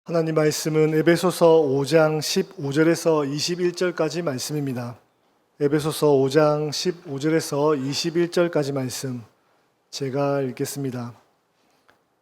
하나님 말씀은 에베소서 5장 15절에서 21절까지 말씀입니다. 에베소서 5장 15절에서 21절까지 말씀 제가 읽겠습니다.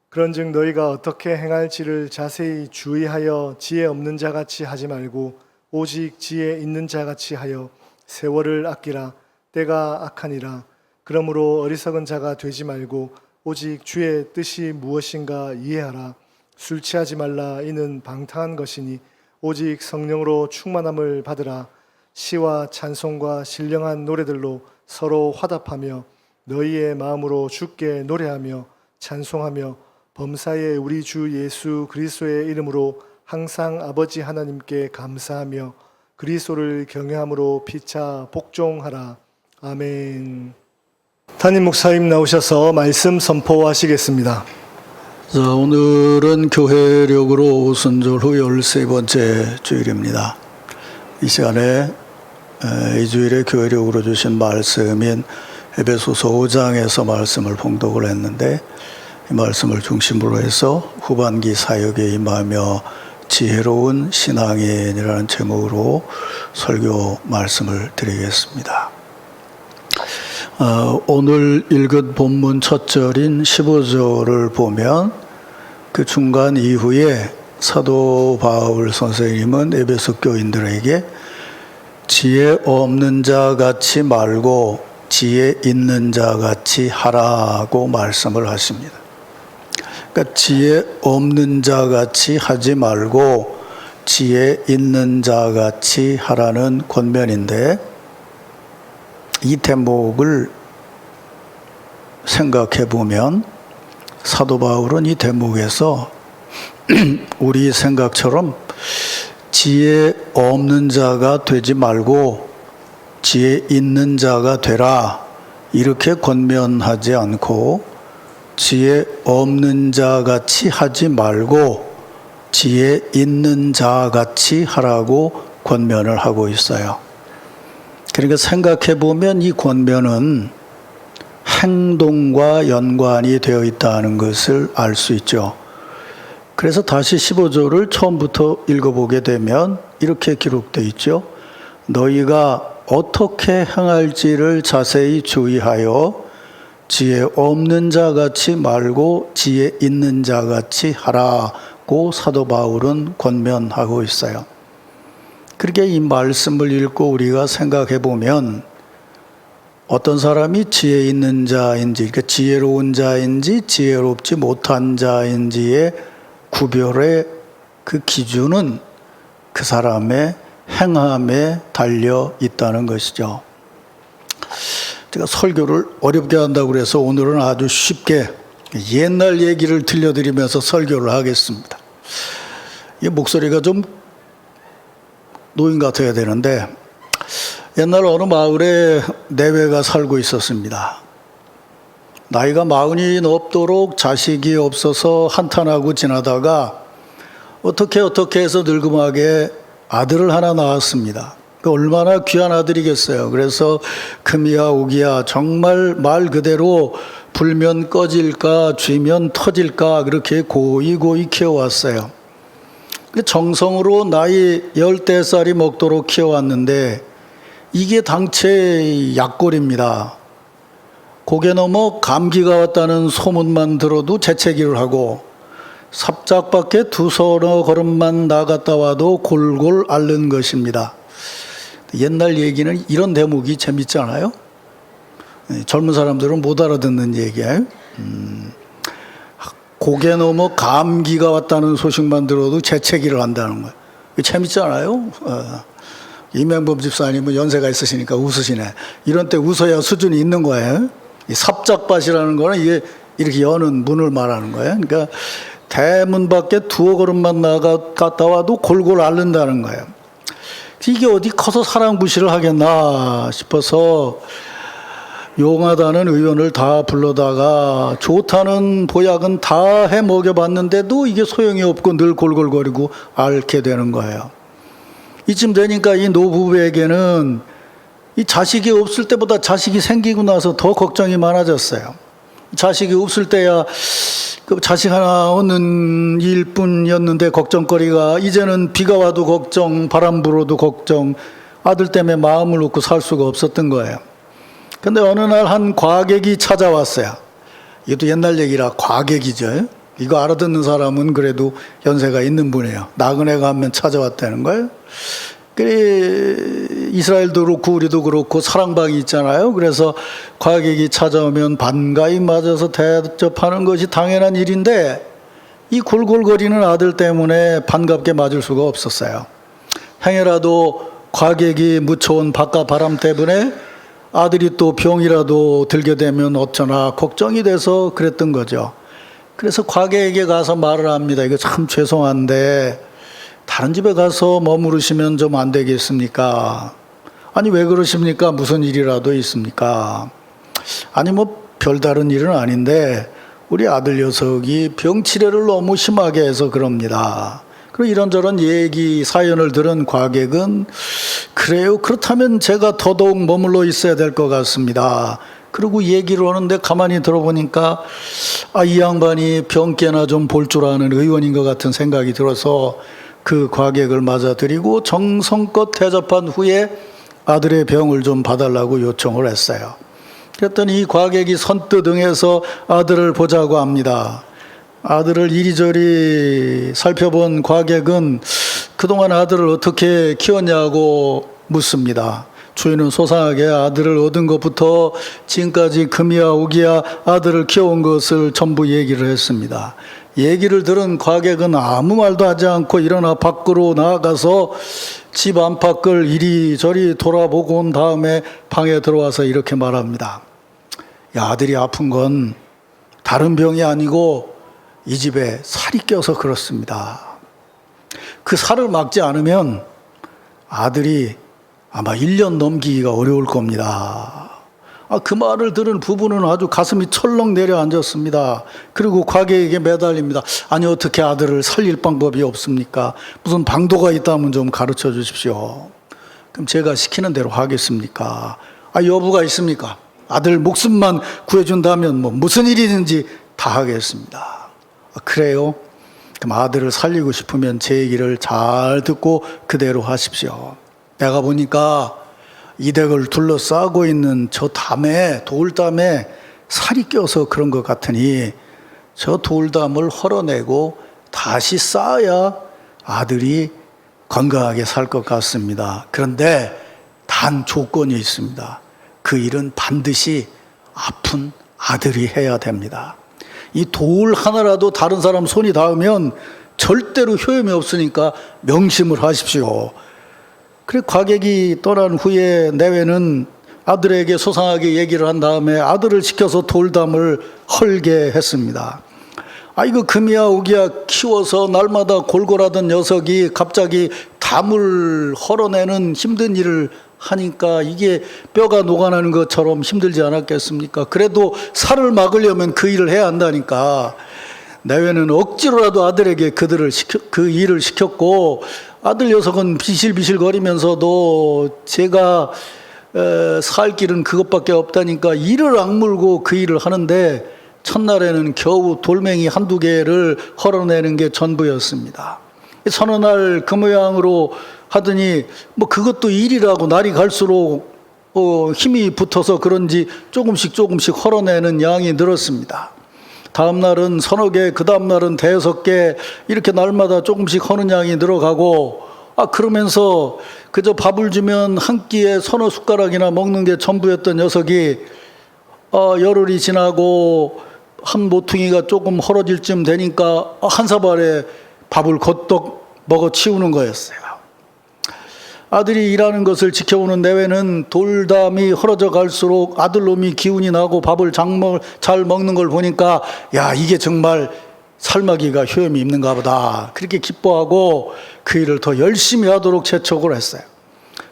그런즉 너희가 어떻게 행할지를 자세히 주의하여 지혜 없는 자같이 하지 말고 오직 지혜 있는 자같이 하여 세월을 아끼라. 때가 악하니라. 그러므로 어리석은 자가 되지 말고 오직 주의 뜻이 무엇인가 이해하라. 술 취하지 말라. 이는 방탕한 것이니 오직 성령으로 충만함을 받으라. 시와 찬송과 신령한 노래들로 서로 화답하며 너희의 마음으로 주께 노래하며 찬송하며 범사에 우리 주 예수 그리스도의 이름으로 항상 아버지 하나님께 감사하며 그리스도를 경외함으로 피차 복종하라. 아멘. 담임 목사님 나오셔서 말씀 선포하시겠습니다. 자, 오늘은 교회력으로 오순절 후 13번째 주일입니다. 이 시간에 이 주일에 교회력으로 주신 말씀인 에베소서 5장에서 말씀을 봉독을 했는데, 이 말씀을 중심으로 해서 후반기 사역에 임하며 지혜로운 신앙인이라는 제목으로 설교 말씀을 드리겠습니다. 오늘 읽은 본문 첫 절인 15절을 보면 그 중간 이후에 사도 바울 선생님은 에베소 교인들에게 지혜 없는 자 같이 말고 지혜 있는 자 같이 하라고 말씀을 하십니다. 그러니까 지혜 없는 자 같이 하지 말고 지혜 있는 자 같이 하라는 권면인데, 이 대목을 생각해 보면 사도 바울은 이 대목에서 우리 생각처럼 지혜 없는 자가 되지 말고 지혜 있는 자가 되라 이렇게 권면하지 않고, 지혜 없는 자 같이 하지 말고 지혜 있는 자 같이 하라고 권면을 하고 있어요. 그러니까 생각해 보면 이 권면은 행동과 연관이 되어 있다는 것을 알 수 있죠. 그래서 다시 15절을 처음부터 읽어보게 되면 이렇게 기록되어 있죠. 너희가 어떻게 행할지를 자세히 주의하여 지혜 없는 자같이 말고 지혜 있는 자같이 하라고 사도 바울은 권면하고 있어요. 그렇게 이 말씀을 읽고 우리가 생각해 보면 어떤 사람이 지혜 있는 자인지, 그러니까 지혜로운 자인지 지혜롭지 못한 자인지의 구별의 그 기준은 그 사람의 행함에 달려 있다는 것이죠. 제가 설교를 어렵게 한다고 그래서 오늘은 아주 쉽게 옛날 얘기를 들려드리면서 설교를 하겠습니다. 이 목소리가 좀 노인 같아야 되는데, 옛날 어느 마을에 내외가 살고 있었습니다. 나이가 40이 넘도록 자식이 없어서 한탄하고 지나다가 어떻게 해서 늙음하게 아들을 하나 낳았습니다. 얼마나 귀한 아들이겠어요. 그래서 금이야 오기야 정말 말 그대로 불면 꺼질까 쥐면 터질까 그렇게 고이 키워왔어요. 정성으로 나이 10살이 먹도록 키워왔는데 이게 당최 약골입니다. 고개 넘어 감기가 왔다는 소문만 들어도 재채기를 하고 삽작밖에 두서너 걸음만 나갔다 와도 골골 앓는 것입니다. 옛날 얘기는 이런 대목이 재밌잖아요. 젊은 사람들은 못 알아듣는 얘기예요. 고개 넘어 감기가 왔다는 소식만 들어도 재채기를 한다는 거예요. 재밌잖아요. 이명범 집사님은 연세가 있으시니까 웃으시네. 이런 때 웃어야 수준이 있는 거예요. 이 삽작밭이라는 거는 이게 이렇게 여는 문을 말하는 거예요. 그러니까 대문 밖에 두어 걸음만 나갔다 와도 골골 앓는다는 거예요. 이게 어디 커서 사람 구실을 하겠나 싶어서 용하다는 의원을 다 불러다가 좋다는 보약은 다 해 먹여봤는데도 이게 소용이 없고 늘 골골거리고 앓게 되는 거예요. 이쯤 되니까 이 노부부에게는 이 자식이 없을 때보다 자식이 생기고 나서 더 걱정이 많아졌어요. 자식이 없을 때야 그 자식 하나 얻는 일뿐이었는데 걱정거리가 이제는 비가 와도 걱정, 바람 불어도 걱정, 아들 때문에 마음을 놓고 살 수가 없었던 거예요. 근데 어느 날 한 과객이 찾아왔어요. 이것도 옛날 얘기라 과객이죠. 이거 알아듣는 사람은 그래도 연세가 있는 분이에요. 나그네가 한 명 찾아왔다는 거예요. 그래, 이스라엘도 그렇고 우리도 그렇고 사랑방이 있잖아요. 그래서 과객이 찾아오면 반가이 맞아서 대접하는 것이 당연한 일인데 이 골골거리는 아들 때문에 반갑게 맞을 수가 없었어요. 행여라도 과객이 묻혀온 바깥 바람 때문에 아들이 또 병이라도 들게 되면 어쩌나 걱정이 돼서 그랬던 거죠. 그래서 과객에게 가서 말을 합니다. 이거 참 죄송한데 다른 집에 가서 머무르시면 좀 안 되겠습니까? 아니 왜 그러십니까? 무슨 일이라도 있습니까? 아니 뭐 별다른 일은 아닌데 우리 아들 녀석이 병치레를 너무 심하게 해서 그럽니다. 그리고 이런저런 얘기 사연을 들은 과객은 그래요? 그렇다면 제가 더더욱 머물러 있어야 될 것 같습니다. 그리고 얘기를 하는데 가만히 들어보니까 이 양반이 병깨나 좀 볼 줄 아는 의원인 것 같은 생각이 들어서 그 과객을 맞아들이고 정성껏 대접한 후에 아들의 병을 좀 봐달라고 요청을 했어요. 그랬더니 이 과객이 선뜻 응해서 아들을 보자고 합니다. 아들을 이리저리 살펴본 과객은 그동안 아들을 어떻게 키웠냐고 묻습니다. 주인은 소상하게 아들을 얻은 것부터 지금까지 금이야 오기야 아들을 키워온 것을 전부 얘기를 했습니다. 얘기를 들은 과객은 아무 말도 하지 않고 일어나 밖으로 나가서 집 안팎을 이리저리 돌아보고 온 다음에 방에 들어와서 이렇게 말합니다. 야, 아들이 아픈 건 다른 병이 아니고 이 집에 살이 껴서 그렇습니다. 그 살을 막지 않으면 아들이 아마 1년 넘기기가 어려울 겁니다. 그 말을 들은 부부는 아주 가슴이 철렁 내려앉았습니다. 그리고 과객에게 매달립니다. 아니 어떻게 아들을 살릴 방법이 없습니까? 무슨 방도가 있다면 좀 가르쳐 주십시오. 그럼 제가 시키는 대로 하겠습니까? 여부가 있습니까? 아들 목숨만 구해준다면 뭐 무슨 일이든지 다 하겠습니다. 그래요? 그럼 아들을 살리고 싶으면 제 얘기를 잘 듣고 그대로 하십시오. 내가 보니까 이 댁을 둘러싸고 있는 저 담에, 돌담에 살이 껴서 그런 것 같으니 저 돌담을 헐어내고 다시 쌓아야 아들이 건강하게 살 것 같습니다. 그런데 단 조건이 있습니다. 그 일은 반드시 아픈 아들이 해야 됩니다. 이 돌 하나라도 다른 사람 손이 닿으면 절대로 효험이 없으니까 명심을 하십시오. 그래 과객이 떠난 후에 내외는 아들에게 소상하게 얘기를 한 다음에 아들을 시켜서 돌담을 헐게 했습니다. 이거 금이야 오기야 키워서 날마다 골골하던 녀석이 갑자기 담을 헐어내는 힘든 일을 하니까 이게 뼈가 녹아나는 것처럼 힘들지 않았겠습니까? 그래도 살을 막으려면 그 일을 해야 한다니까 내외는 억지로라도 아들에게 그 일을 시켰고 아들 녀석은 비실비실 거리면서도 제가 살 길은 그것밖에 없다니까 이를 악물고 그 일을 하는데 첫날에는 겨우 돌멩이 한두 개를 헐어내는 게 전부였습니다. 서너 날 그 모양으로 하더니 뭐 그것도 일이라고 날이 갈수록 힘이 붙어서 그런지 조금씩 헐어내는 양이 늘었습니다. 다음 날은 서너 개, 그 다음 날은 대여섯 개 이렇게 날마다 조금씩 허는 양이 늘어가고 그러면서 그저 밥을 주면 한 끼에 서너 숟가락이나 먹는 게 전부였던 녀석이 열흘이 지나고 한 모퉁이가 조금 헐어질 쯤 되니까 한 사발에 밥을 거떡 먹어 치우는 거였어요. 아들이 일하는 것을 지켜보는 내외는 돌담이 헐어져 갈수록 아들놈이 기운이 나고 밥을 잘 먹는 걸 보니까 야 이게 정말 살마기가 효험이 있는가 보다 그렇게 기뻐하고 그 일을 더 열심히 하도록 재촉을 했어요.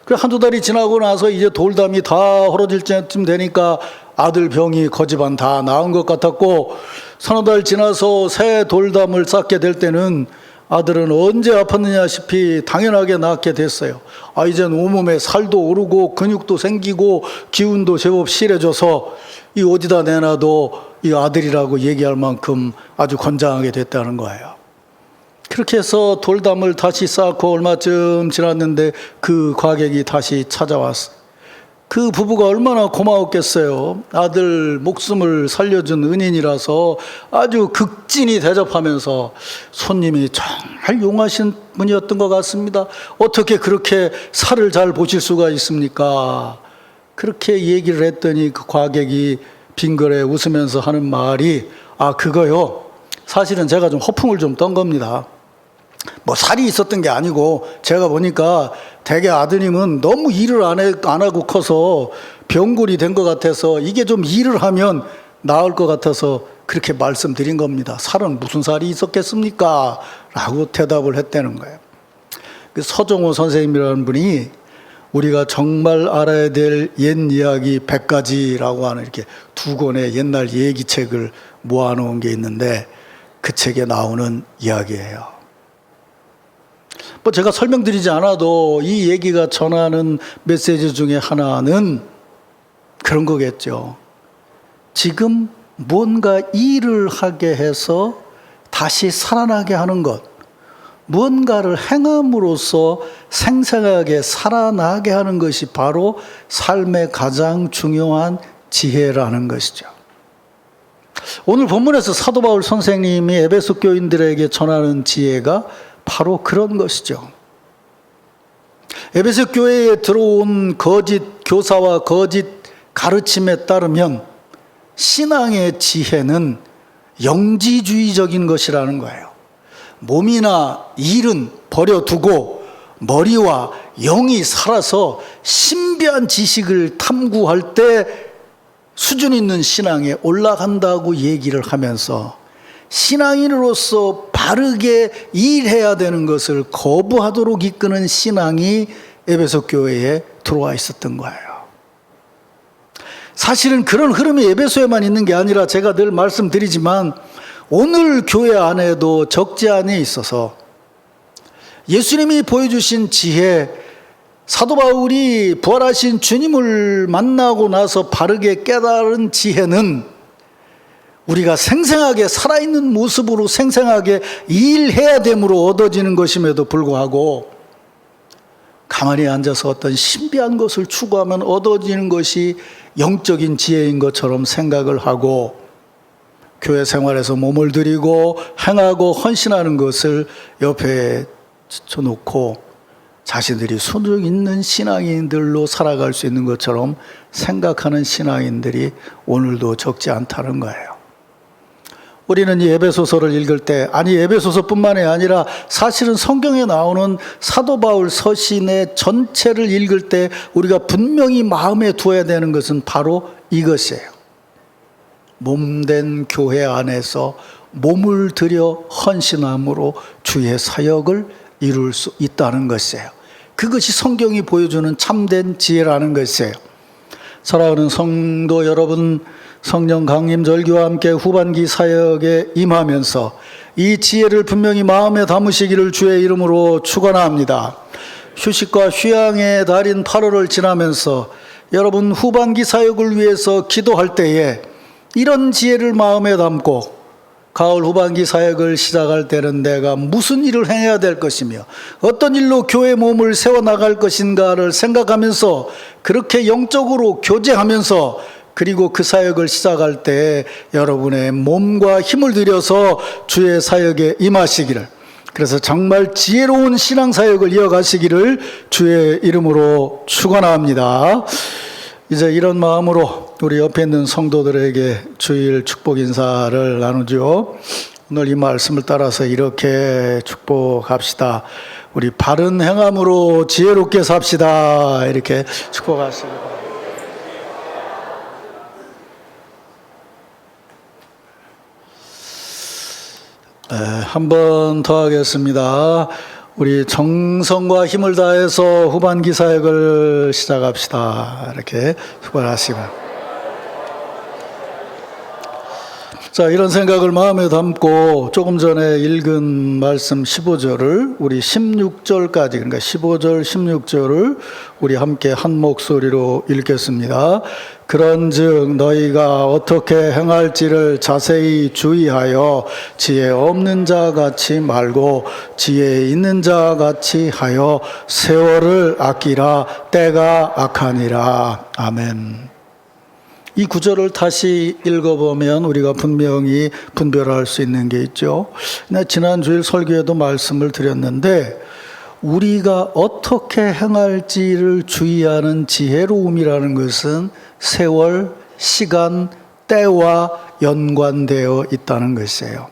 그래 한두 달이 지나고 나서 이제 돌담이 다 헐어질 때쯤 되니까 아들 병이 거지반 다 나은 것 같았고 서너 달 지나서 새 돌담을 쌓게 될 때는 아들은 언제 아팠느냐 싶이 당연하게 낫게 됐어요. 이젠 온몸에 살도 오르고 근육도 생기고 기운도 제법 실해져서 이 어디다 내놔도 이 아들이라고 얘기할 만큼 아주 건장하게 됐다는 거예요. 그렇게 해서 돌담을 다시 쌓고 얼마쯤 지났는데 그 과객이 다시 찾아왔어요. 그 부부가 얼마나 고마웠겠어요. 아들 목숨을 살려준 은인이라서 아주 극진히 대접하면서 손님이 정말 용하신 분이었던 것 같습니다. 어떻게 그렇게 살을 잘 보실 수가 있습니까? 그렇게 얘기를 했더니 그 과객이 빙그레 웃으면서 하는 말이 그거요. 사실은 제가 좀 허풍을 좀 떤 겁니다. 뭐 살이 있었던 게 아니고 제가 보니까 대개 아드님은 너무 일을 안 하고 커서 병골이 된 것 같아서 이게 좀 일을 하면 나을 것 같아서 그렇게 말씀드린 겁니다. 살은 무슨 살이 있었겠습니까? 라고 대답을 했다는 거예요. 그 서정호 선생님이라는 분이 우리가 정말 알아야 될 옛 이야기 100가지라고 하는 이렇게 2권의 옛날 얘기책을 모아놓은 게 있는데 그 책에 나오는 이야기예요. 뭐 제가 설명드리지 않아도 이 얘기가 전하는 메시지 중에 하나는 그런 거겠죠. 지금 뭔가 일을 하게 해서 다시 살아나게 하는 것, 무언가를 행함으로써 생생하게 살아나게 하는 것이 바로 삶의 가장 중요한 지혜라는 것이죠. 오늘 본문에서 사도 바울 선생님이 에베소 교인들에게 전하는 지혜가 바로 그런 것이죠. 에베소 교회에 들어온 거짓 교사와 거짓 가르침에 따르면 신앙의 지혜는 영지주의적인 것이라는 거예요. 몸이나 일은 버려두고 머리와 영이 살아서 신비한 지식을 탐구할 때 수준 있는 신앙에 올라간다고 얘기를 하면서 신앙인으로서 바르게 일해야 되는 것을 거부하도록 이끄는 신앙이 에베소 교회에 들어와 있었던 거예요. 사실은 그런 흐름이 에베소에만 있는 게 아니라 제가 늘 말씀드리지만 오늘 교회 안에도 적지 않이 있어서 예수님이 보여주신 지혜, 사도 바울이 부활하신 주님을 만나고 나서 바르게 깨달은 지혜는 우리가 생생하게 살아있는 모습으로 생생하게 일해야 됨으로 얻어지는 것임에도 불구하고 가만히 앉아서 어떤 신비한 것을 추구하면 얻어지는 것이 영적인 지혜인 것처럼 생각을 하고 교회 생활에서 몸을 들이고 행하고 헌신하는 것을 옆에 쳐놓고 자신들이 소득 있는 신앙인들로 살아갈 수 있는 것처럼 생각하는 신앙인들이 오늘도 적지 않다는 거예요. 우리는 이 에베소서를 읽을 때, 아니 에베소서뿐만이 아니라 사실은 성경에 나오는 사도 바울 서신의 전체를 읽을 때 우리가 분명히 마음에 두어야 되는 것은 바로 이것이에요. 몸된 교회 안에서 몸을 들여 헌신함으로 주의 사역을 이룰 수 있다는 것이에요. 그것이 성경이 보여주는 참된 지혜라는 것이에요. 사랑하는 성도 여러분, 성령 강림 절기와 함께 후반기 사역에 임하면서 이 지혜를 분명히 마음에 담으시기를 주의 이름으로 축원합니다. 휴식과 휴양의 달인 8월을 지나면서 여러분 후반기 사역을 위해서 기도할 때에 이런 지혜를 마음에 담고 가을 후반기 사역을 시작할 때는 내가 무슨 일을 해야 될 것이며 어떤 일로 교회 몸을 세워나갈 것인가를 생각하면서 그렇게 영적으로 교제하면서 그리고 그 사역을 시작할 때 여러분의 몸과 힘을 들여서 주의 사역에 임하시기를, 그래서 정말 지혜로운 신앙사역을 이어가시기를 주의 이름으로 축원합니다. 이제 이런 마음으로 우리 옆에 있는 성도들에게 주일 축복 인사를 나누죠. 오늘 이 말씀을 따라서 이렇게 축복합시다. 우리 바른 행함으로 지혜롭게 삽시다. 이렇게 축복하십니다. 한 번 더 하겠습니다. 우리 정성과 힘을 다해서 후반기 사역을 시작합시다. 이렇게 축복하시고 자, 이런 생각을 마음에 담고 조금 전에 읽은 말씀 15절을 우리 16절까지, 그러니까 15절, 16절을 우리 함께 한 목소리로 읽겠습니다. 그런즉 너희가 어떻게 행할지를 자세히 주의하여 지혜 없는 자 같이 말고 지혜 있는 자 같이 하여 세월을 아끼라. 때가 악하니라. 아멘. 이 구절을 다시 읽어보면 우리가 분명히 분별할 수 있는 게 있죠. 지난 주일 설교에도 말씀을 드렸는데 우리가 어떻게 행할지를 주의하는 지혜로움이라는 것은 세월, 시간, 때와 연관되어 있다는 것이에요.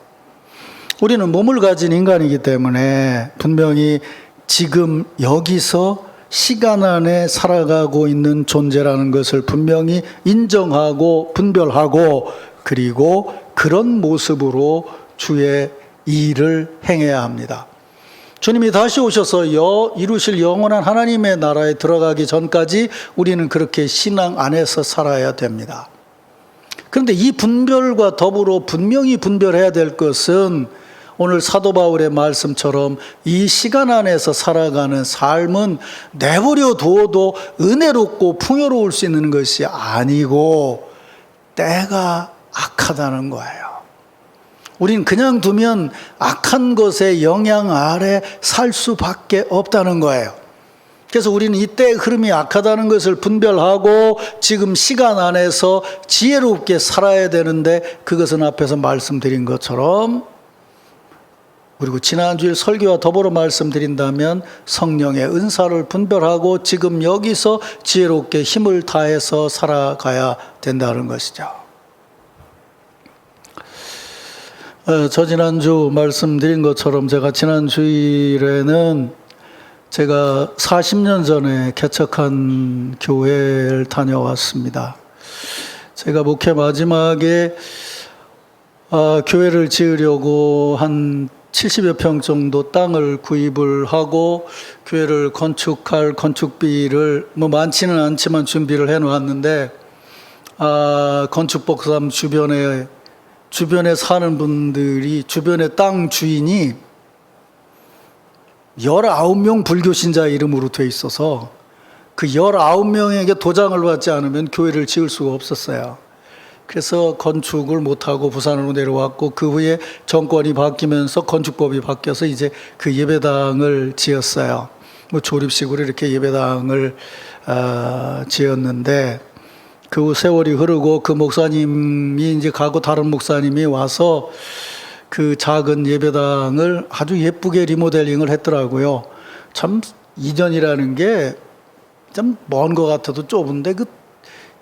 우리는 몸을 가진 인간이기 때문에 분명히 지금 여기서 시간 안에 살아가고 있는 존재라는 것을 분명히 인정하고 분별하고 그리고 그런 모습으로 주의 일을 행해야 합니다. 주님이 다시 오셔서 이루실 영원한 하나님의 나라에 들어가기 전까지 우리는 그렇게 신앙 안에서 살아야 됩니다. 그런데 이 분별과 더불어 분명히 분별해야 될 것은 오늘 사도 바울의 말씀처럼 이 시간 안에서 살아가는 삶은 내버려 두어도 은혜롭고 풍요로울 수 있는 것이 아니고 때가 악하다는 거예요. 우린 그냥 두면 악한 것의 영향 아래 살 수밖에 없다는 거예요. 그래서 우리는 이때의 흐름이 악하다는 것을 분별하고 지금 시간 안에서 지혜롭게 살아야 되는데 그것은 앞에서 말씀드린 것처럼 그리고 지난주일 설교와 더불어 말씀드린다면 성령의 은사를 분별하고 지금 여기서 지혜롭게 힘을 다해서 살아가야 된다는 것이죠. 저 지난주 말씀드린 것처럼 제가 지난 주일에는 제가 40년 전에 개척한 교회를 다녀왔습니다. 제가 목회 마지막에 교회를 지으려고 한 70여 평 정도 땅을 구입을 하고 교회를 건축할 건축비를 많지는 않지만 준비를 해놓았는데 건축복삼 주변에 사는 분들이 주변의 땅 주인이 19명 불교신자 이름으로 돼 있어서 그 19명에게 도장을 받지 않으면 교회를 지을 수가 없었어요. 그래서 건축을 못하고 부산으로 내려왔고 그 후에 정권이 바뀌면서 건축법이 바뀌어서 이제 그 예배당을 지었어요. 조립식으로 이렇게 예배당을 지었는데 그 후 세월이 흐르고 그 목사님이 이제 가고 다른 목사님이 와서 그 작은 예배당을 아주 예쁘게 리모델링을 했더라고요. 참 이전이라는 게 좀 먼 것 같아도 좁은데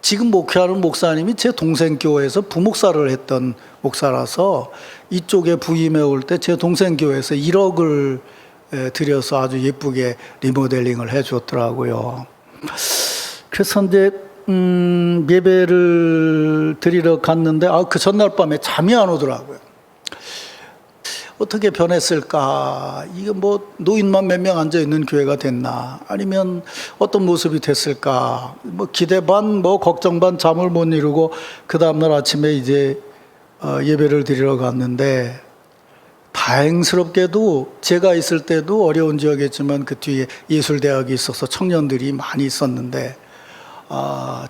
지금 목회하는 목사님이 제 동생 교회에서 부목사를 했던 목사라서 이쪽에 부임해 올 때 제 동생 교회에서 1억을 들여서 아주 예쁘게 리모델링을 해 줬더라고요. 그래서 이제 예배를 드리러 갔는데 그 전날 밤에 잠이 안 오더라고요. 어떻게 변했을까? 이게 노인만 몇 명 앉아 있는 교회가 됐나? 아니면 어떤 모습이 됐을까? 기대 반, 걱정 반 잠을 못 이루고 그 다음날 아침에 이제 예배를 드리러 갔는데 다행스럽게도 제가 있을 때도 어려운 지역이었지만 그 뒤에 예술대학이 있어서 청년들이 많이 있었는데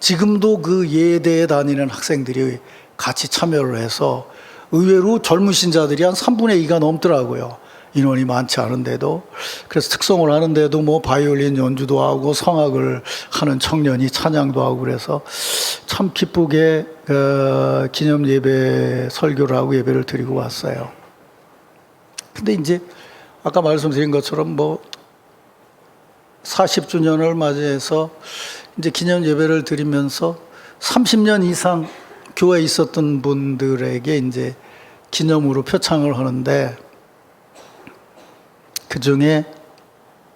지금도 그 예대에 다니는 학생들이 같이 참여를 해서 의외로 젊은 신자들이 한 3분의 2가 넘더라고요. 인원이 많지 않은데도. 그래서 특성을 하는데도 바이올린 연주도 하고 성악을 하는 청년이 찬양도 하고 그래서 참 기쁘게 기념 예배 설교를 하고 예배를 드리고 왔어요. 근데 이제 아까 말씀드린 것처럼 40주년을 맞이해서 이제 기념 예배를 드리면서 30년 이상 교회에 있었던 분들에게 이제 기념으로 표창을 하는데 그 중에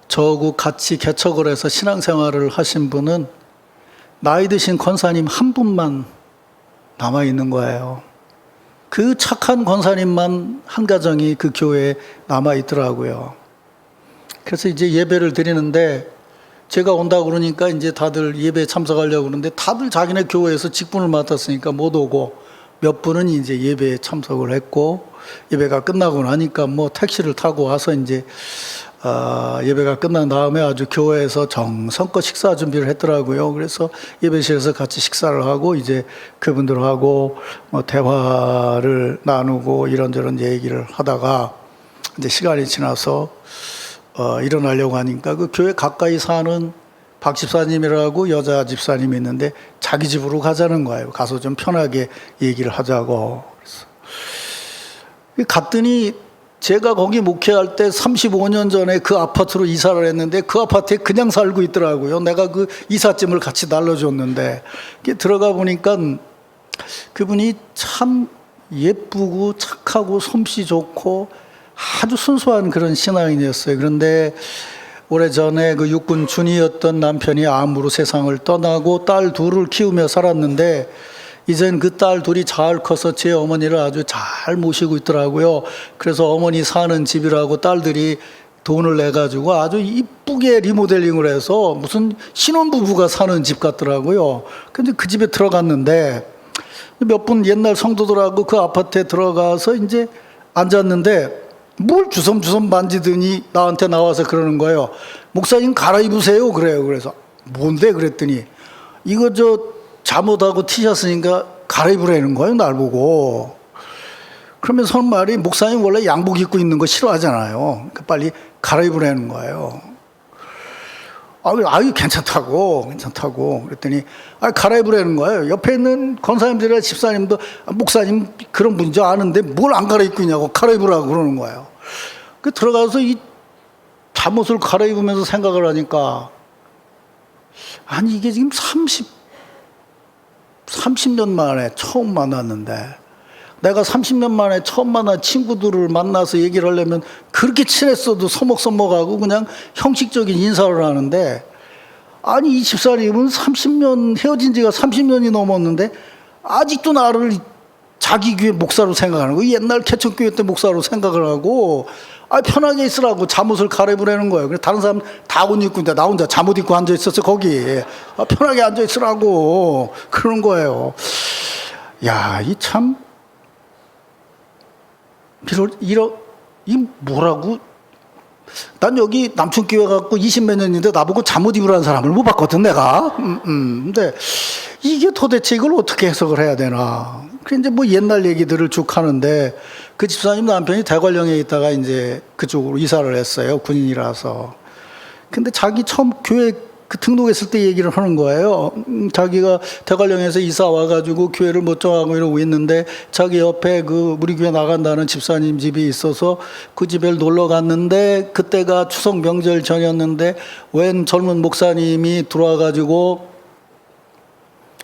저하고 같이 개척을 해서 신앙생활을 하신 분은 나이 드신 권사님 한 분만 남아있는 거예요. 그 착한 권사님만 한 가정이 그 교회에 남아있더라고요. 그래서 이제 예배를 드리는데 제가 온다 그러니까 이제 다들 예배에 참석하려고 그러는데 다들 자기네 교회에서 직분을 맡았으니까 못 오고 몇 분은 이제 예배에 참석을 했고, 예배가 끝나고 나니까 뭐 택시를 타고 와서 이제 예배가 끝난 다음에 아주 교회에서 정성껏 식사 준비를 했더라고요. 그래서 예배실에서 같이 식사를 하고 이제 그분들하고 뭐 대화를 나누고 이런저런 얘기를 하다가 이제 시간이 지나서 일어나려고 하니까 그 교회 가까이 사는 박 집사님이라고 여자 집사님이 있는데 자기 집으로 가자는 거예요. 가서 좀 편하게 얘기를 하자고. 그래서 갔더니 제가 거기 목회할 때 35년 전에 그 아파트로 이사를 했는데 그 아파트에 그냥 살고 있더라고요. 내가 그 이삿짐을 같이 날려줬는데 들어가 보니까 그분이 참 예쁘고 착하고 솜씨 좋고 아주 순수한 그런 신앙인이었어요. 그런데 오래전에 그 육군 준이었던 남편이 암으로 세상을 떠나고 딸 둘을 키우며 살았는데 이젠 그 딸 둘이 잘 커서 제 어머니를 아주 잘 모시고 있더라고요. 그래서 어머니 사는 집이라고 딸들이 돈을 내가지고 아주 이쁘게 리모델링을 해서 무슨 신혼부부가 사는 집 같더라고요. 근데 그 집에 들어갔는데 몇 분 옛날 성도들하고 그 아파트에 들어가서 이제 앉았는데 뭘 주섬주섬 만지더니 나한테 나와서 그러는 거예요. 목사님 갈아입으세요. 그래요. 그래서 뭔데? 그랬더니 이거 저 잠옷하고 티셔츠니까 갈아입으라는 거예요. 날 보고. 그러면서 하는 말이 목사님 원래 양복 입고 있는 거 싫어하잖아요. 그러니까 빨리 갈아입으라는 거예요. 아유 괜찮다고 그랬더니 갈아입으라는 거예요. 옆에 있는 권사님들이나 집사님도 목사님 그런 분인 줄 아는데 뭘 안 갈아입고 있냐고 갈아입으라고 그러는 거예요. 그 들어가서 이 잠옷을 갈아입으면서 생각을 하니까 아니 이게 지금 30년 만에 처음 만났는데 내가 30년 만에 처음 만난 친구들을 만나서 얘기를 하려면 그렇게 친했어도 서먹서먹하고 그냥 형식적인 인사를 하는데 아니 이 집사님은 30년 헤어진 지가 30년이 넘었는데 아직도 나를 자기 교회 목사로 생각하는 거예요. 옛날 개척교회 때 목사로 생각을 하고 편하게 있으라고 잠옷을 갈아입으라는 거예요. 그래서 다른 사람 다 옷 입고 있는데 나 혼자 잠옷 입고 앉아 있었어 거기. 편하게 앉아 있으라고 그러는 거예요. 야, 이 참 이 뭐라고? 난 여기 남촌교회 갖고 20몇 년인데 나보고 잠옷 입으라는 사람을 못 봤거든 내가. 근데 이게 도대체 이걸 어떻게 해석을 해야 되나? 그래 이제 뭐 옛날 얘기들을 쭉 하는데 그 집사님 남편이 대관령에 있다가 이제 그쪽으로 이사를 했어요. 군인이라서. 근데 자기 처음 교회 그 등록했을 때 얘기를 하는 거예요. 자기가 대관령에서 이사 와가지고 교회를 못 정하고 이러고 있는데 자기 옆에 그 우리 교회 나간다는 집사님 집이 있어서 그 집에 놀러 갔는데 그때가 추석 명절 전이었는데 웬 젊은 목사님이 들어와가지고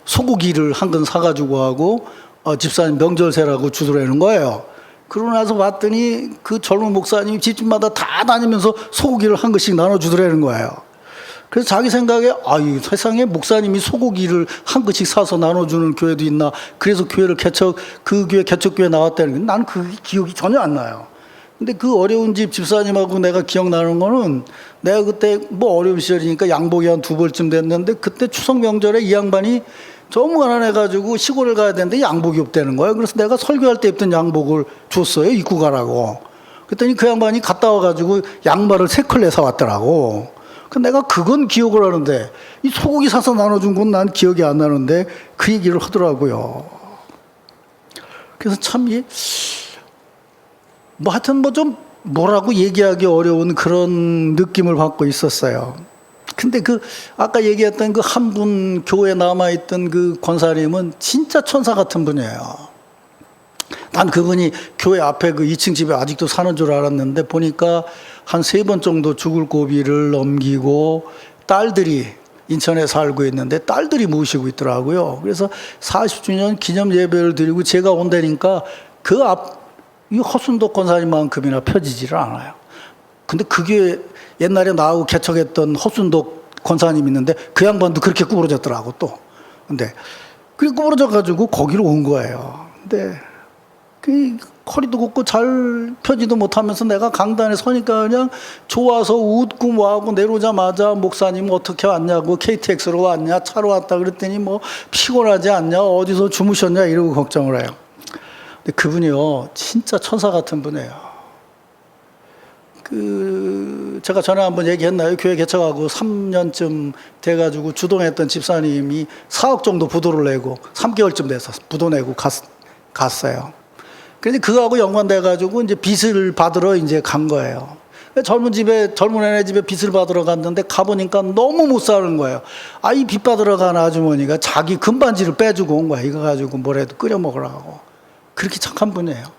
소고기를 한 근 사가지고 하고 집사님 명절세라고 주더라는 거예요. 그러고 나서 봤더니 그 젊은 목사님이 집집마다 다 다니면서 소고기를 한 근씩 나눠주더라는 거예요. 그래서 자기 생각에 이 세상에 목사님이 소고기를 한 근씩 사서 나눠주는 교회도 있나. 그래서 교회를 그 교회 개척교회 나왔다는 게 나는 그 기억이 전혀 안 나요. 근데 그 어려운 집 집사님하고 내가 기억나는 거는 내가 그때 뭐 어려운 시절이니까 양복이 한 2벌쯤 됐는데 그때 추석 명절에 이 양반이 너무 가난해가지고 시골을 가야 되는데 양복이 없다는 거예요. 그래서 내가 설교할 때 입던 양복을 줬어요. 입고 가라고. 그랬더니 그 양반이 갔다 와가지고 양말을 3컬레 사왔더라고. 내가 그건 기억을 하는데 이 소고기 사서 나눠준 건 난 기억이 안 나는데 그 얘기를 하더라고요. 그래서 참 뭐 하여튼 뭐 좀 뭐라고 얘기하기 어려운 그런 느낌을 받고 있었어요. 근데 그 아까 얘기했던 그 한 분 교회에 남아있던 그 권사님은 진짜 천사 같은 분이에요. 난 그분이 교회 앞에 그 2층 집에 아직도 사는 줄 알았는데 보니까 한 3번 정도 죽을 고비를 넘기고 딸들이 인천에 살고 있는데 딸들이 모시고 있더라고요. 그래서 40주년 기념 예배를 드리고 제가 온다니까 이 허순덕 권사님만큼이나 펴지지를 않아요. 근데 그게 옛날에 나하고 개척했던 허순덕 권사님 있는데 그 양반도 그렇게 구부러졌더라고 또. 근데 그게 구부러져가지고 거기로 온 거예요. 근데 그 허리도 굽고 잘 펴지도 못하면서 내가 강단에 서니까 그냥 좋아서 웃고 뭐하고 내려오자마자 목사님 어떻게 왔냐고 KTX로 왔냐 차로 왔다 그랬더니 뭐 피곤하지 않냐 어디서 주무셨냐 이러고 걱정을 해요. 근데 그분이요 진짜 천사 같은 분이에요. 제가 전에 한번 얘기했나요? 교회 개척하고 3년쯤 돼가지고 주동했던 집사님이 4억 정도 부도를 내고 3개월쯤 돼서 부도 내고 갔어요. 그런데 그거하고 연관돼가지고 이제 빚을 받으러 이제 간 거예요. 젊은 애네 집에 빚을 받으러 갔는데 가보니까 너무 못 사는 거예요. 이 빚 받으러 간 아주머니가 자기 금반지를 빼주고 온 거야. 이거 가지고 뭐라도 끓여 먹으라고. 그렇게 착한 분이에요.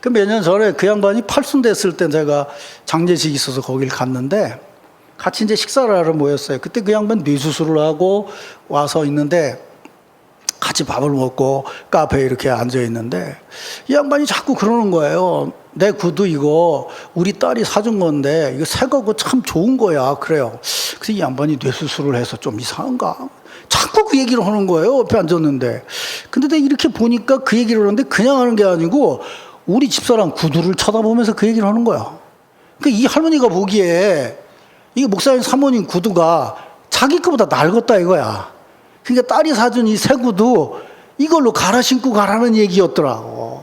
그 몇 년 전에 그 양반이 팔순 됐을 때 제가 장례식이 있어서 거길 갔는데 같이 이제 식사를 하러 모였어요. 그때 그 양반 뇌수술을 하고 와서 있는데 같이 밥을 먹고 카페에 이렇게 앉아 있는데 이 양반이 자꾸 그러는 거예요. 내 구두 이거 우리 딸이 사준 건데 이거 새 거고 참 좋은 거야. 그래요. 그래서 이 양반이 뇌수술을 해서 좀 이상한가? 자꾸 그 얘기를 하는 거예요. 옆에 앉았는데. 근데 내가 이렇게 보니까 그 얘기를 하는데 그냥 하는 게 아니고 우리 집사람 구두를 쳐다보면서 그 얘기를 하는 거야. 그러니까 이 할머니가 보기에 이게 목사님 사모님 구두가 자기 거보다 낡았다 이거야. 그러니까 딸이 사준 이 새 구두 이걸로 갈아 신고 가라는 얘기였더라고.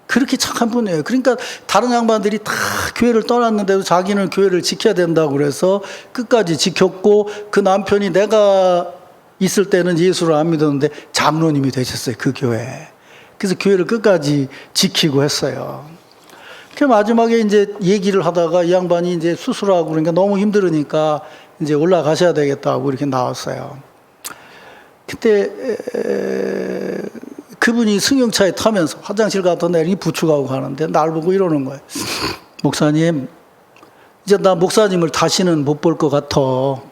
그렇게 착한 분이에요. 그러니까 다른 양반들이 다 교회를 떠났는데도 자기는 교회를 지켜야 된다고 그래서 끝까지 지켰고 그 남편이 내가 있을 때는 예수를 안 믿었는데 장로님이 되셨어요. 그 교회에. 그래서 교회를 끝까지 지키고 했어요. 그 마지막에 이제 얘기를 하다가 이 양반이 이제 수술하고 그러니까 너무 힘들으니까 이제 올라가셔야 되겠다고 이렇게 나왔어요. 그때 그분이 승용차에 타면서 화장실 갔다 내리니 부축하고 가는데 날 보고 이러는 거예요. 목사님, 이제 나 목사님을 다시는 못 볼 것 같아.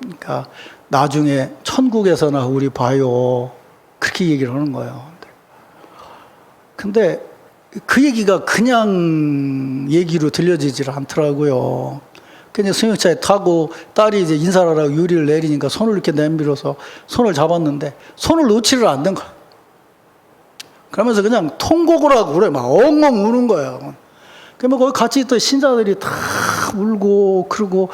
그러니까 나중에 천국에서나 우리 봐요. 그렇게 얘기를 하는 거예요. 근데 그 얘기가 그냥 얘기로 들려지질 않더라고요. 그냥 승용차에 타고 딸이 이제 인사를 하라고 유리를 내리니까 손을 이렇게 내밀어서 손을 잡았는데 손을 놓지를 않는 거야. 그러면서 그냥 통곡을 하고 그래. 막 엉엉 우는 거예요. 그러면 거기 같이 있던 신자들이 다 울고 그러고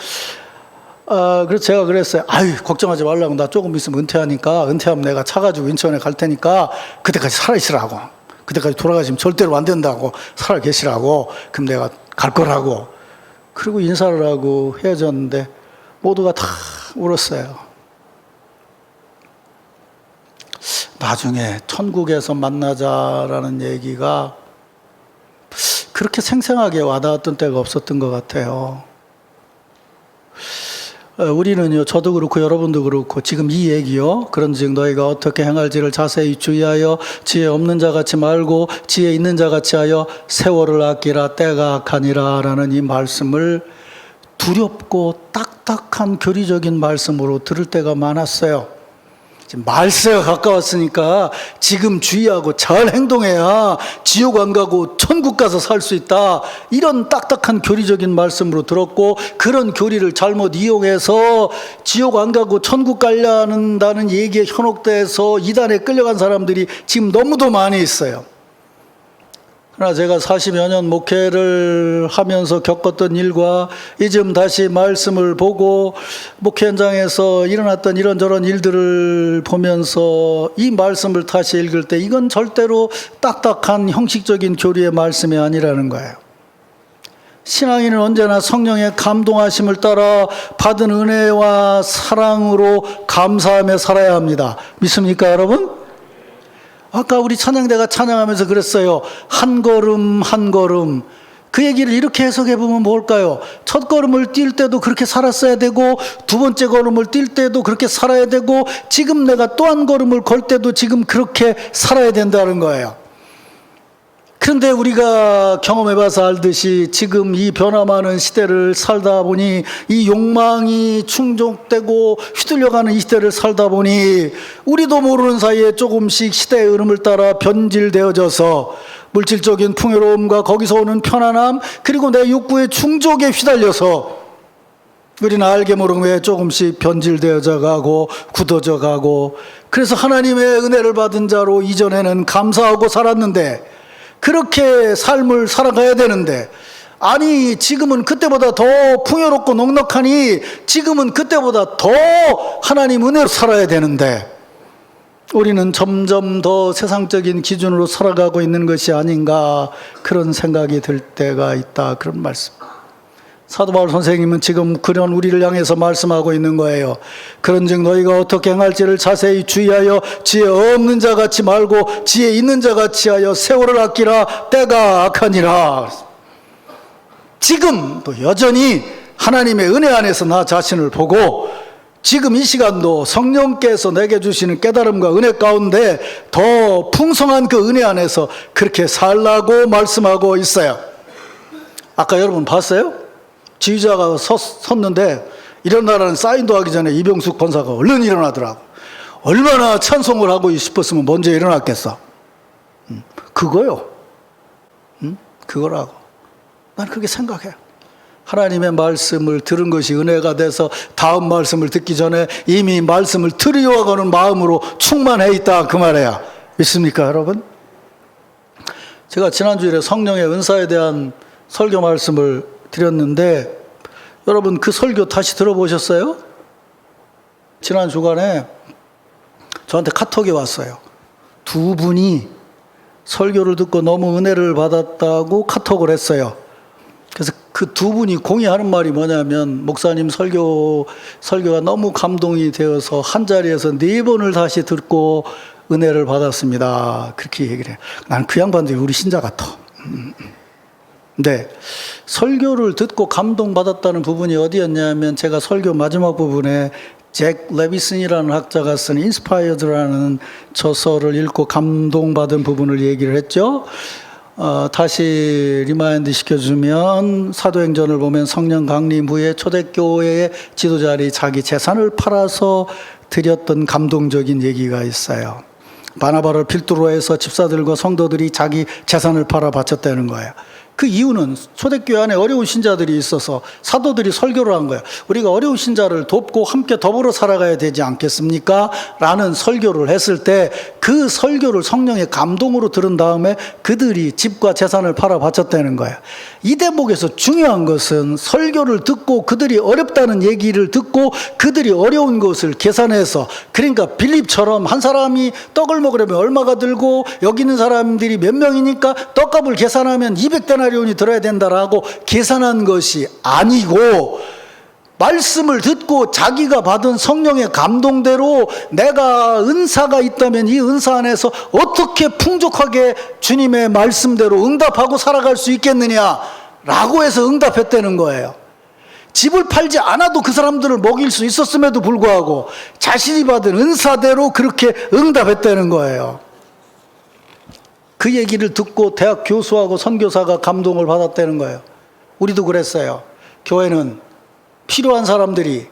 그래서 제가 그랬어요. 걱정하지 말라고. 나 조금 있으면 은퇴하니까 은퇴하면 내가 차 가지고 인천에 갈 테니까 그때까지 살아있으라고. 그때까지 돌아가시면 절대로 안 된다고 살아 계시라고. 그럼 내가 갈 거라고. 그리고 인사를 하고 헤어졌는데 모두가 다 울었어요. 나중에 천국에서 만나자라는 얘기가 그렇게 생생하게 와닿았던 때가 없었던 것 같아요. 우리는요, 저도 그렇고 여러분도 그렇고 지금 이 얘기요. 그런즉 너희가 어떻게 행할지를 자세히 주의하여 지혜 없는 자 같이 말고 지혜 있는 자 같이 하여 세월을 아끼라 때가 악하니라 라는 이 말씀을 두렵고 딱딱한 교리적인 말씀으로 들을 때가 많았어요. 말세가 가까웠으니까 지금 주의하고 잘 행동해야 지옥 안 가고 천국 가서 살 수 있다. 이런 딱딱한 교리적인 말씀으로 들었고 그런 교리를 잘못 이용해서 지옥 안 가고 천국 가려는다는 얘기에 현혹돼서 이단에 끌려간 사람들이 지금 너무도 많이 있어요. 그러나 제가 40여 년 목회를 하면서 겪었던 일과 이즘 다시 말씀을 보고 목회 현장에서 일어났던 이런저런 일들을 보면서 이 말씀을 다시 읽을 때 이건 절대로 딱딱한 형식적인 교리의 말씀이 아니라는 거예요. 신앙인은 언제나 성령의 감동하심을 따라 받은 은혜와 사랑으로 감사하며 살아야 합니다. 믿습니까, 여러분? 아까 우리 찬양대가 찬양하면서 그랬어요. 한 걸음 한 걸음. 그 얘기를 이렇게 해석해 보면 뭘까요? 첫 걸음을 뛸 때도 그렇게 살았어야 되고 두 번째 걸음을 뛸 때도 그렇게 살아야 되고 지금 내가 또 한 걸음을 걸 때도 지금 그렇게 살아야 된다는 거예요. 그런데 우리가 경험해봐서 알듯이 지금 이 변화 많은 시대를 살다 보니 이 욕망이 충족되고 휘둘려가는 이 시대를 살다 보니 우리도 모르는 사이에 조금씩 시대의 흐름을 따라 변질되어져서 물질적인 풍요로움과 거기서 오는 편안함 그리고 내 욕구의 충족에 휘달려서 우리는 알게 모르게 조금씩 변질되어져 가고 굳어져 가고 그래서 하나님의 은혜를 받은 자로 이전에는 감사하고 살았는데 그렇게 삶을 살아가야 되는데, 아니 지금은 그때보다 더 풍요롭고 넉넉하니 지금은 그때보다 더 하나님 은혜로 살아야 되는데, 우리는 점점 더 세상적인 기준으로 살아가고 있는 것이 아닌가, 그런 생각이 들 때가 있다, 그런 말씀. 사도 바울 선생님은 지금 그런 우리를 향해서 말씀하고 있는 거예요. 그런즉 너희가 어떻게 행할지를 자세히 주의하여 지혜 없는 자 같이 말고 지혜 있는 자 같이 하여 세월을 아끼라, 때가 악하니라. 지금도 여전히 하나님의 은혜 안에서 나 자신을 보고, 지금 이 시간도 성령께서 내게 주시는 깨달음과 은혜 가운데 더 풍성한 그 은혜 안에서 그렇게 살라고 말씀하고 있어요. 아까 여러분 봤어요? 지휘자가 섰는데 일어나라는 사인도 하기 전에 이병숙 권사가 얼른 일어나더라고. 얼마나 찬송을 하고 싶었으면 먼저 일어났겠어. 그거요. 그거라고. 난 그렇게 생각해. 하나님의 말씀을 들은 것이 은혜가 돼서 다음 말씀을 듣기 전에 이미 말씀을 들으려고 하는 마음으로 충만해 있다, 그 말이야. 믿습니까, 여러분? 제가 지난주일에 성령의 은사에 대한 설교 말씀을 드렸는데, 여러분 그 설교 다시 들어보셨어요? 지난 주간에 저한테 카톡이 왔어요. 두 분이 설교를 듣고 너무 은혜를 받았다고 카톡을 했어요. 그래서 그 두 분이 공유하는 말이 뭐냐면, 목사님 설교가 너무 감동이 되어서 한 자리에서 4번을 다시 듣고 은혜를 받았습니다, 그렇게 얘기를 해요. 난 그 양반들이 우리 신자 같아. 네, 설교를 듣고 감동받았다는 부분이 어디였냐면, 제가 설교 마지막 부분에 잭 레비슨이라는 학자가 쓴 인스파이어드라는 저서를 읽고 감동받은 부분을 얘기를 했죠. 다시 리마인드 시켜주면, 사도행전을 보면 성령 강림 후에 초대교회의 지도자들이 자기 재산을 팔아서 드렸던 감동적인 얘기가 있어요. 바나바를 필두로 해서 집사들과 성도들이 자기 재산을 팔아 바쳤다는 거예요. 그 이유는 초대교회 안에 어려운 신자들이 있어서 사도들이 설교를 한 거예요. 우리가 어려운 신자를 돕고 함께 더불어 살아가야 되지 않겠습니까? 라는 설교를 했을 때, 그 설교를 성령의 감동으로 들은 다음에 그들이 집과 재산을 팔아 바쳤다는 거예요. 이 대목에서 중요한 것은, 설교를 듣고 그들이 어렵다는 얘기를 듣고 그들이 어려운 것을 계산해서, 그러니까 빌립처럼 한 사람이 떡을 먹으려면 얼마가 들고 여기 있는 사람들이 몇 명이니까 떡값을 계산하면 200데나리온이 들어야 된다라고 계산한 것이 아니고, 말씀을 듣고 자기가 받은 성령의 감동대로 내가 은사가 있다면 이 은사 안에서 어떻게 풍족하게 주님의 말씀대로 응답하고 살아갈 수 있겠느냐라고 해서 응답했다는 거예요. 집을 팔지 않아도 그 사람들을 먹일 수 있었음에도 불구하고 자신이 받은 은사대로 그렇게 응답했다는 거예요. 그 얘기를 듣고 대학 교수하고 선교사가 감동을 받았다는 거예요. 우리도 그랬어요. 교회는 필요한 사람들이,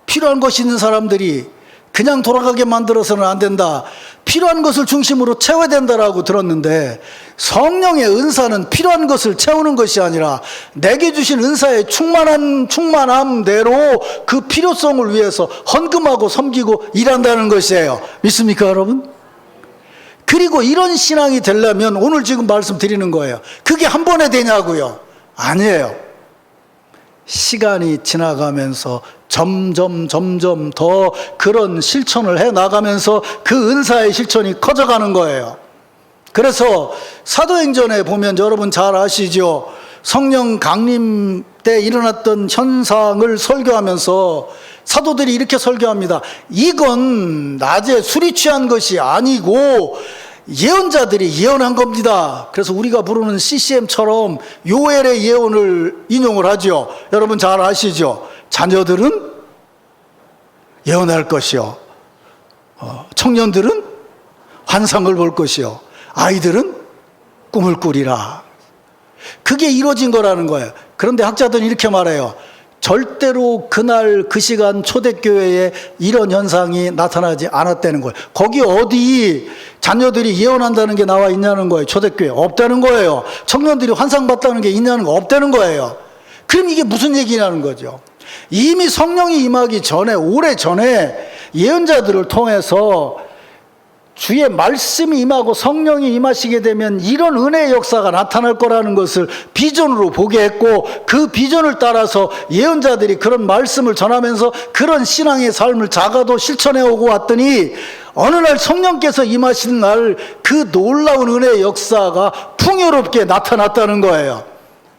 필요한 것이 있는 사람들이 그냥 돌아가게 만들어서는 안 된다, 필요한 것을 중심으로 채워야 된다라고 들었는데, 성령의 은사는 필요한 것을 채우는 것이 아니라 내게 주신 은사의 충만함대로 그 필요성을 위해서 헌금하고 섬기고 일한다는 것이에요. 믿습니까, 여러분? 그리고 이런 신앙이 되려면 오늘 지금 말씀드리는 거예요. 그게 한 번에 되냐고요? 아니에요. 시간이 지나가면서 점점 더 그런 실천을 해 나가면서 그 은사의 실천이 커져가는 거예요. 그래서 사도행전에 보면 여러분 잘 아시죠? 성령 강림 때 일어났던 현상을 설교하면서 사도들이 이렇게 설교합니다. 이건 낮에 술이 취한 것이 아니고 예언자들이 예언한 겁니다. 그래서 우리가 부르는 CCM처럼 요엘의 예언을 인용을 하죠. 여러분 잘 아시죠? 자녀들은 예언할 것이요, 청년들은 환상을 볼 것이요, 아이들은 꿈을 꾸리라. 그게 이루어진 거라는 거예요. 그런데 학자들은 이렇게 말해요. 절대로 그날 그 시간 초대교회에 이런 현상이 나타나지 않았다는 거예요. 거기 어디 자녀들이 예언한다는 게 나와 있냐는 거예요. 초대교회 없다는 거예요. 청년들이 환상 봤다는 게 있냐는 거 없다는 거예요. 그럼 이게 무슨 얘기냐는 거죠. 이미 성령이 임하기 전에, 오래전에 예언자들을 통해서 주의 말씀이 임하고 성령이 임하시게 되면 이런 은혜의 역사가 나타날 거라는 것을 비전으로 보게 했고, 그 비전을 따라서 예언자들이 그런 말씀을 전하면서 그런 신앙의 삶을 자가도 실천해 오고 왔더니, 어느 날 성령께서 임하신 날 그 놀라운 은혜의 역사가 풍요롭게 나타났다는 거예요.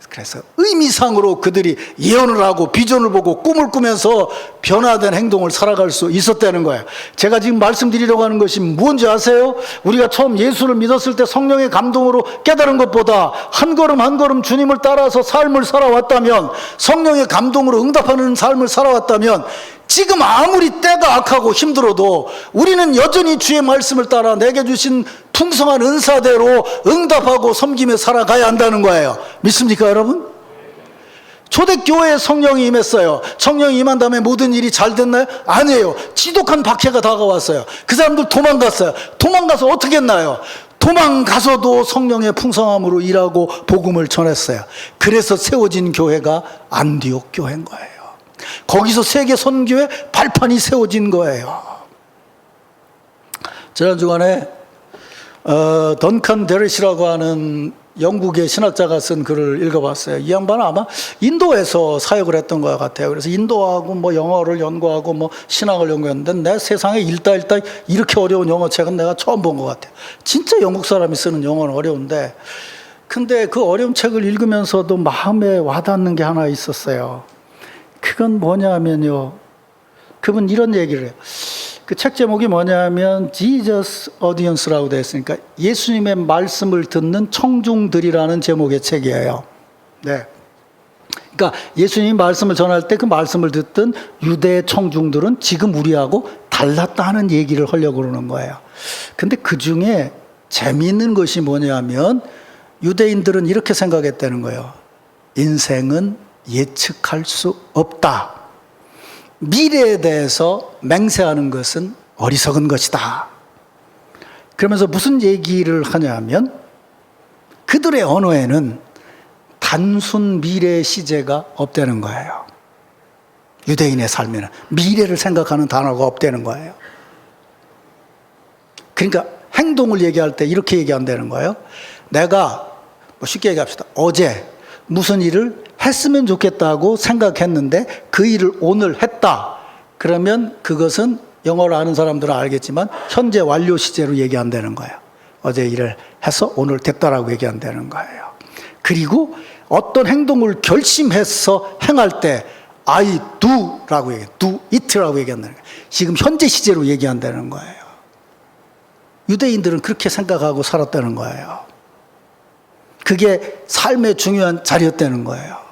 그래서 의미상으로 그들이 예언을 하고 비전을 보고 꿈을 꾸면서 변화된 행동을 살아갈 수 있었다는 거예요. 제가 지금 말씀드리려고 하는 것이 뭔지 아세요? 우리가 처음 예수를 믿었을 때 성령의 감동으로 깨달은 것보다 한 걸음 한 걸음 주님을 따라서 삶을 살아왔다면, 성령의 감동으로 응답하는 삶을 살아왔다면, 지금 아무리 때가 악하고 힘들어도 우리는 여전히 주의 말씀을 따라 내게 주신 풍성한 은사대로 응답하고 섬기며 살아가야 한다는 거예요. 믿습니까, 여러분? 초대교회에 성령이 임했어요. 성령이 임한 다음에 모든 일이 잘 됐나요? 아니에요. 지독한 박해가 다가왔어요. 그 사람들 도망갔어요. 도망가서 어떻게 했나요? 도망가서도 성령의 풍성함으로 일하고 복음을 전했어요. 그래서 세워진 교회가 안디옥 교회인 거예요. 거기서 세계 선교의 발판이 세워진 거예요. 지난 주간에 던칸 데렛이라고 하는 영국의 신학자가 쓴 글을 읽어봤어요. 이 양반은 아마 인도에서 사역을 했던 것 같아요. 그래서 인도하고 뭐 영어를 연구하고 뭐 신학을 연구했는데, 내 세상에 일다일다 이렇게 어려운 영어책은 내가 처음 본 것 같아요. 진짜 영국 사람이 쓰는 영어는 어려운데, 근데 그 어려운 책을 읽으면서도 마음에 와닿는 게 하나 있었어요. 그건 뭐냐면요, 그분 이런 얘기를 해요. 그 책 제목이 뭐냐면 Jesus Audience라고 되어 있으니까 예수님의 말씀을 듣는 청중들이라는 제목의 책이에요. 네. 그러니까 예수님이 말씀을 전할 때 그 말씀을 듣던 유대 청중들은 지금 우리하고 달랐다는 얘기를 하려고 그러는 거예요. 근데 그 중에 재미있는 것이 뭐냐면, 유대인들은 이렇게 생각했다는 거예요. 인생은 예측할 수 없다. 미래에 대해서 맹세하는 것은 어리석은 것이다. 그러면서 무슨 얘기를 하냐면, 그들의 언어에는 단순 미래 시제가 없다는 거예요. 유대인의 삶에는 미래를 생각하는 단어가 없다는 거예요. 그러니까 행동을 얘기할 때 이렇게 얘기한다는 거예요. 내가 쉽게 얘기합시다. 어제 무슨 일을 했으면 좋겠다고 생각했는데 그 일을 오늘 했다. 그러면 그것은 영어를 아는 사람들은 알겠지만 현재 완료 시제로 얘기한다는 거예요. 어제 일을 해서 오늘 됐다라고 얘기한다는 거예요. 그리고 어떤 행동을 결심해서 행할 때 I do라고 얘기해요. do it라고 얘기한다는 거예요. 지금 현재 시제로 얘기한다는 거예요. 유대인들은 그렇게 생각하고 살았다는 거예요. 그게 삶의 중요한 자리였다는 거예요.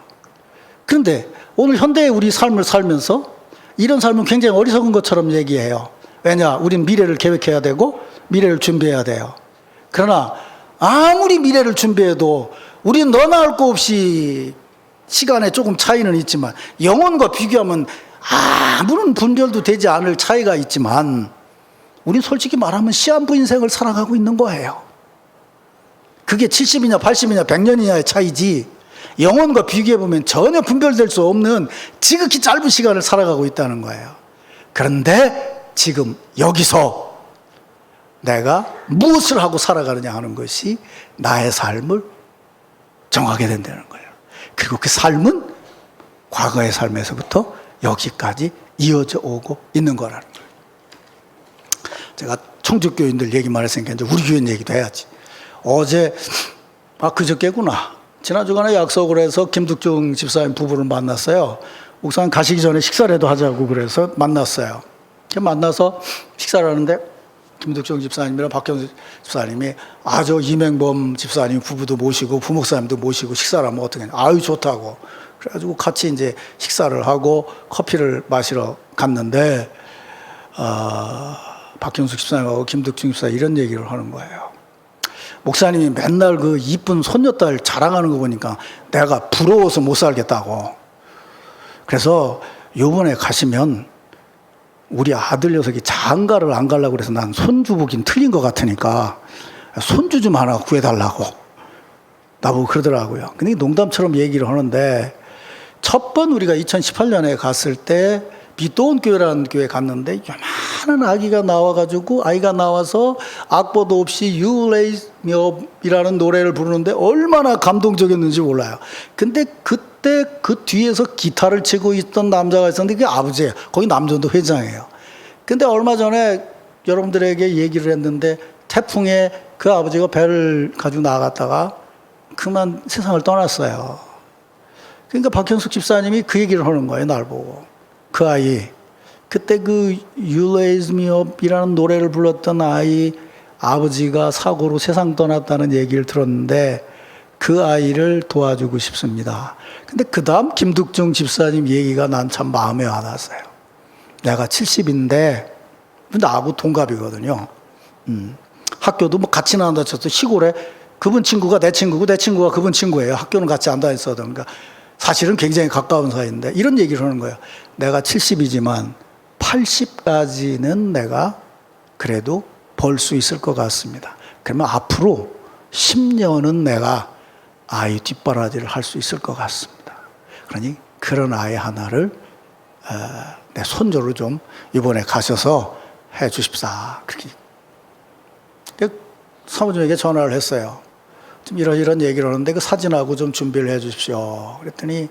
그런데 오늘 현대의 우리 삶을 살면서 이런 삶은 굉장히 어리석은 것처럼 얘기해요. 왜냐? 우린 미래를 계획해야 되고 미래를 준비해야 돼요. 그러나 아무리 미래를 준비해도 우리는 너나 할 거 없이 시간에 조금 차이는 있지만, 영혼과 비교하면 아무런 분별도 되지 않을 차이가 있지만, 우린 솔직히 말하면 시한부 인생을 살아가고 있는 거예요. 그게 70이냐 80이냐 100년이냐의 차이지, 영혼과 비교해보면 전혀 분별될 수 없는 지극히 짧은 시간을 살아가고 있다는 거예요. 그런데 지금 여기서 내가 무엇을 하고 살아가느냐 하는 것이 나의 삶을 정하게 된다는 거예요. 그리고 그 삶은 과거의 삶에서부터 여기까지 이어져 오고 있는 거라는 거예요. 제가 청주교인들 얘기만 했으니까 이제 우리 교인 얘기도 해야지. 어제 그저께구나. 지난 주간에 약속을 해서 김득중 집사님 부부를 만났어요. 목사님 가시기 전에 식사라도 하자고 그래서 만났어요. 만나서 식사를 하는데 김득중 집사님이랑 박경수 집사님이 저 이맹범 집사님 부부도 모시고 부목사님도 모시고 식사를 하면 어떻게 하냐. 아유 좋다고. 그래가지고 같이 이제 식사를 하고 커피를 마시러 갔는데 박경수 집사님하고 김득중 집사님 이런 얘기를 하는 거예요. 목사님이 맨날 그 이쁜 손녀딸 자랑하는 거 보니까 내가 부러워서 못 살겠다고. 그래서 요번에 가시면 우리 아들 녀석이 장가를 안 가려고 그래서 난 손주 보긴 틀린 것 같으니까 손주 좀 하나 구해달라고 나보고 그러더라고요. 근데 농담처럼 얘기를 하는데, 첫 번 우리가 2018년에 갔을 때 빛도온 교회라는 교회 갔는데 요만한 아기가 나와가지고 아이가 나와서 악보도 없이 You Raise Me Up이라는 노래를 부르는데 얼마나 감동적이었는지 몰라요. 근데 그때 그 뒤에서 기타를 치고 있던 남자가 있었는데 그게 아버지예요. 거기 남전도 회장이에요. 근데 얼마 전에 여러분들에게 얘기를 했는데 태풍에 그 아버지가 배를 가지고 나갔다가 그만 세상을 떠났어요. 그러니까 박형숙 집사님이 그 얘기를 하는 거예요, 날 보고. 그 아이, 그때 그 You Raise Me Up이라는 노래를 불렀던 아이 아버지가 사고로 세상 떠났다는 얘기를 들었는데 그 아이를 도와주고 싶습니다. 근데 그 다음 김득중 집사님 얘기가 난 참 마음에 와닿았어요. 내가 70인데 나하고 동갑이거든요. 학교도 뭐 같이 나온다 쳤어. 시골에 그분 친구가 내 친구고 내 친구가 그분 친구예요. 학교는 같이 안 다녔어도. 그러니까 사실은 굉장히 가까운 사이인데 이런 얘기를 하는 거예요. 내가 70이지만 80까지는 내가 그래도 벌 수 있을 것 같습니다. 그러면 앞으로 10년은 내가 아이 뒷바라지를 할 수 있을 것 같습니다. 그러니 그런 아이 하나를 내 손주로 좀 이번에 가셔서 해 주십사. 그렇게 사모님에게 전화를 했어요. 좀 이런 얘기를 하는데 그 사진하고 좀 준비를 해 주십시오. 그랬더니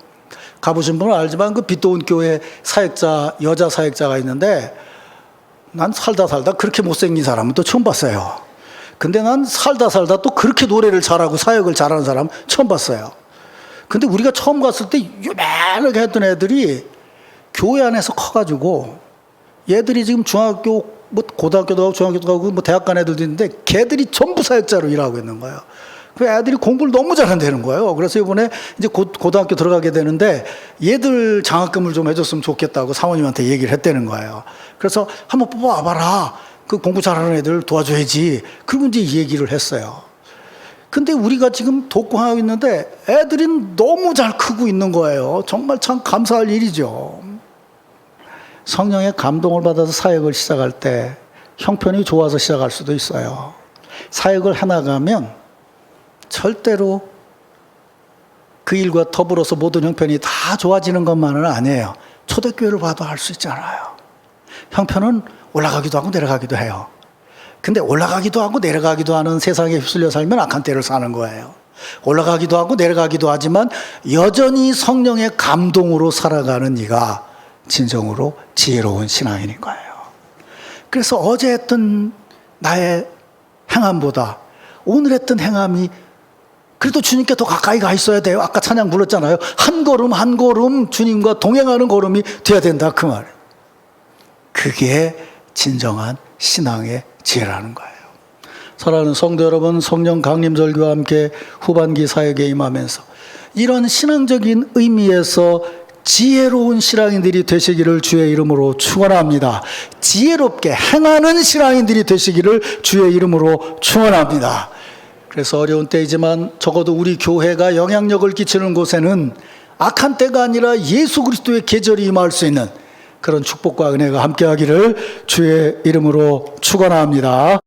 가보신 분은 알지만 그 빛도온 교회 사역자, 여자 사역자가 있는데 난 살다 그렇게 못생긴 사람은 또 처음 봤어요. 근데 난 살다 또 그렇게 노래를 잘하고 사역을 잘하는 사람 처음 봤어요. 근데 우리가 처음 갔을 때 요만하게 했던 애들이 교회 안에서 커가지고 얘들이 지금 중학교, 뭐 고등학교도 가고 중학교도 가고 뭐 대학 간 애들도 있는데 걔들이 전부 사역자로 일하고 있는 거예요. 그 애들이 공부를 너무 잘한다는 거예요. 그래서 이번에 이제 고등학교 들어가게 되는데 얘들 장학금을 좀 해줬으면 좋겠다고 사모님한테 얘기를 했다는 거예요. 그래서 한번 뽑아와봐라. 그 공부 잘하는 애들 도와줘야지. 그리고 이제 얘기를 했어요. 근데 우리가 지금 독고하고 있는데 애들이 너무 잘 크고 있는 거예요. 정말 참 감사할 일이죠. 성령의 감동을 받아서 사역을 시작할 때 형편이 좋아서 시작할 수도 있어요. 사역을 해나가면 절대로 그 일과 더불어서 모든 형편이 다 좋아지는 것만은 아니에요. 초대교회를 봐도 알 수 있잖아요. 형편은 올라가기도 하고 내려가기도 해요. 근데 올라가기도 하고 내려가기도 하는 세상에 휩쓸려 살면 악한 때를 사는 거예요. 올라가기도 하고 내려가기도 하지만 여전히 성령의 감동으로 살아가는 이가 진정으로 지혜로운 신앙인인 거예요. 그래서 어제 했던 나의 행함보다 오늘 했던 행함이 그래도 주님께 더 가까이 가 있어야 돼요. 아까 찬양 불렀잖아요. 한 걸음 한 걸음 주님과 동행하는 걸음이 돼야 된다 그 말이에요. 그게 진정한 신앙의 지혜라는 거예요. 사랑하는 성도 여러분, 성령 강림절기와 함께 후반기 사역에 임하면서 이런 신앙적인 의미에서 지혜로운 신앙인들이 되시기를 주의 이름으로 축원합니다. 지혜롭게 행하는 신앙인들이 되시기를 주의 이름으로 축원합니다. 그래서 어려운 때이지만 적어도 우리 교회가 영향력을 끼치는 곳에는 악한 때가 아니라 예수 그리스도의 계절이 임할 수 있는 그런 축복과 은혜가 함께하기를 주의 이름으로 축원합니다.